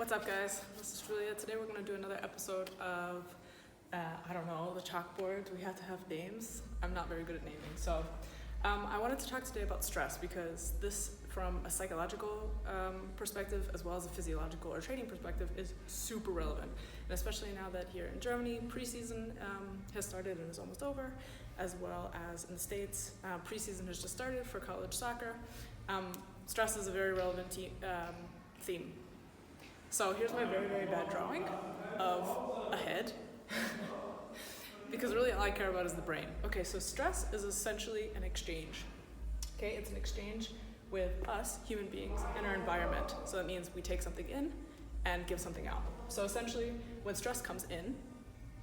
What's up, guys? This is Julia. Today we're going to do another episode of, I don't know, the chalkboard. We have to have names. I'm not very good at naming. So I wanted to talk today about stress because this, from a psychological perspective as well as a physiological or training perspective, is super relevant. And especially now that here in Germany, preseason has started and is almost over, as well as in the States, preseason has just started for college soccer. Stress is a very relevant theme. So here's my very, very bad drawing of a head, because really all I care about is the brain. Okay, so stress is essentially an exchange. Okay, it's an exchange with us, human beings, and our environment. So that means we take something in and give something out. So essentially, when stress comes in,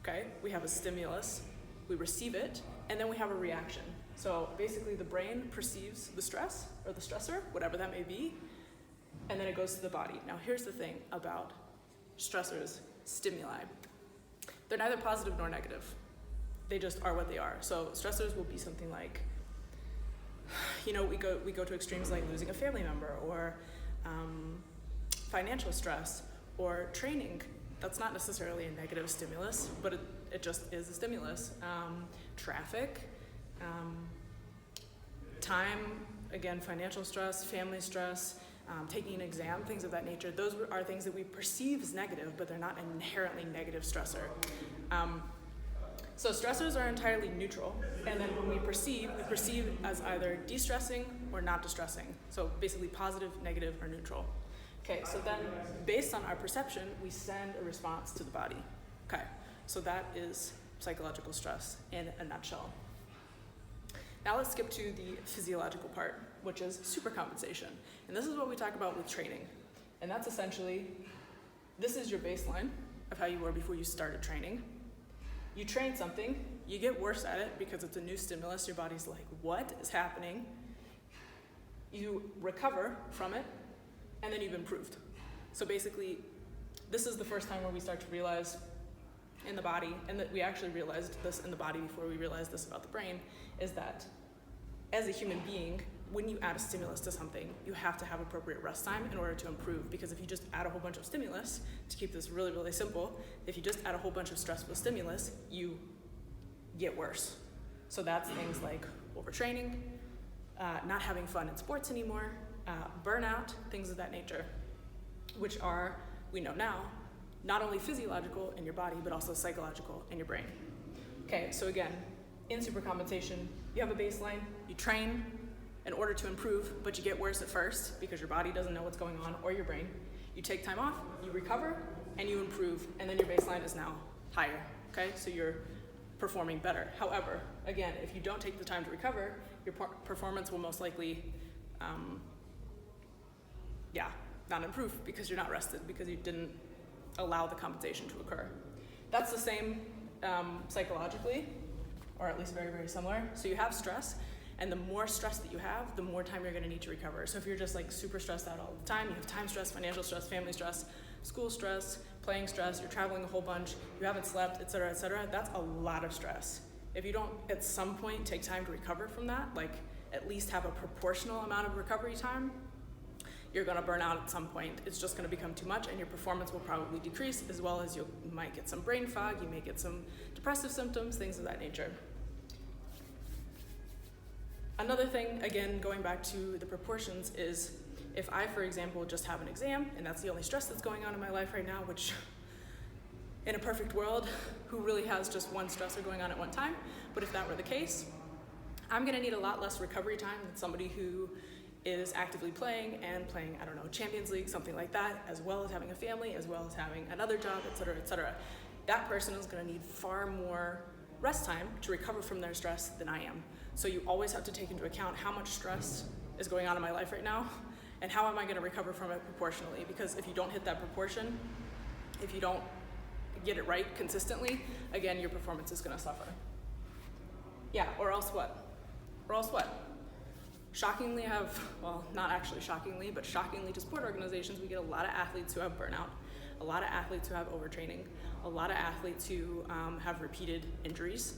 okay, we have a stimulus, we receive it, and then we have a reaction. So basically the brain perceives the stress or the stressor, whatever that may be, and then it goes to the body. Now here's the thing about stressors, stimuli. They're neither positive nor negative. They just are what they are. So stressors will be something like, we go to extremes like losing a family member, or financial stress, or training. That's not necessarily a negative stimulus, but it just is a stimulus. Traffic, time, again, financial stress, family stress, taking an exam, things of that nature. Those are things that we perceive as negative, but they're not an inherently negative stressor. So stressors are entirely neutral, and then when we perceive as either de-stressing or not distressing. So basically positive, negative, or neutral. Okay, so then based on our perception, we send a response to the body. Okay, so that is psychological stress in a nutshell. Now let's skip to the physiological part, which is supercompensation. And this is what we talk about with training. And that's essentially, this is your baseline of how you were before you started training. You train something, you get worse at it because it's a new stimulus, your body's like, what is happening? You recover from it, and then you've improved. So basically, this is the first time where we start to realize in the body, and that we actually realized this in the body before we realized this about the brain, is that as a human being, when you add a stimulus to something, you have to have appropriate rest time in order to improve. Because if you just add a whole bunch of stimulus, to keep this really, really simple, if you just add a whole bunch of stressful stimulus, you get worse. So that's things like overtraining, not having fun in sports anymore, burnout, things of that nature, which are, we know now, not only physiological in your body, but also psychological in your brain. Okay, so again, in supercompensation, you have a baseline, you train in order to improve, but you get worse at first because your body doesn't know what's going on, or your brain. You take time off, you recover, and you improve, and then your baseline is now higher, okay? So you're performing better. However, again, if you don't take the time to recover, your performance will most likely, not improve because you're not rested, because you didn't allow the compensation to occur. That's the same psychologically, or at least very, very similar. So you have stress, and the more stress that you have, the more time you're gonna need to recover. So if you're just like super stressed out all the time, you have time stress, financial stress, family stress, school stress, playing stress, you're traveling a whole bunch, you haven't slept, et cetera, that's a lot of stress. If you don't at some point take time to recover from that, like at least have a proportional amount of recovery time, you're gonna burn out at some point. It's just gonna become too much, and your performance will probably decrease, as well as you might get some brain fog, you may get some depressive symptoms, things of that nature. Another thing, again, going back to the proportions, is if I, for example, just have an exam, and that's the only stress that's going on in my life right now, which in a perfect world, who really has just one stressor going on at one time? But if that were the case, I'm gonna need a lot less recovery time than somebody who is actively playing, I don't know, Champions League, something like that, as well as having a family, as well as having another job, et cetera. That person is gonna need far more rest time to recover from their stress than I am. So you always have to take into account how much stress is going on in my life right now, and how am I gonna recover from it proportionally? Because if you don't hit that proportion, if you don't get it right consistently, again, your performance is gonna suffer. Yeah, or else what? Shockingly not actually shockingly, but shockingly to sport organizations, we get a lot of athletes who have burnout, a lot of athletes who have overtraining, a lot of athletes who have repeated injuries.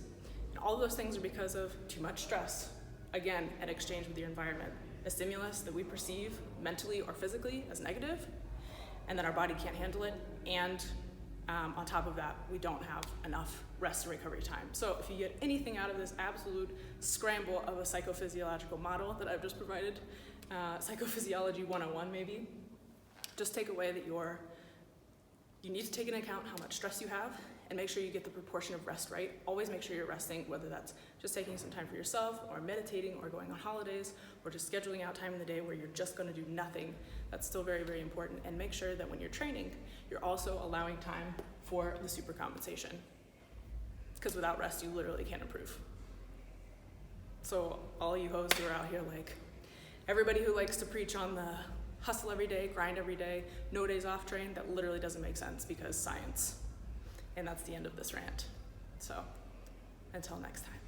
And all of those things are because of too much stress. Again, an exchange with your environment. A stimulus that we perceive mentally or physically as negative, and then our body can't handle it, and on top of that, we don't have enough rest and recovery time. So if you get anything out of this absolute scramble of a psychophysiological model that I've just provided, psychophysiology 101 maybe, just take away that you need to take into account how much stress you have and make sure you get the proportion of rest right. Always make sure you're resting, whether that's just taking some time for yourself or meditating or going on holidays or just scheduling out time in the day where you're just gonna do nothing. That's still very, very important. And make sure that when you're training, you're also allowing time for the supercompensation. Because without rest, you literally can't improve. So all you hoes who are out here like, everybody who likes to preach on the hustle every day, grind every day, no days off train, that literally doesn't make sense because science. And that's the end of this rant. So until next time.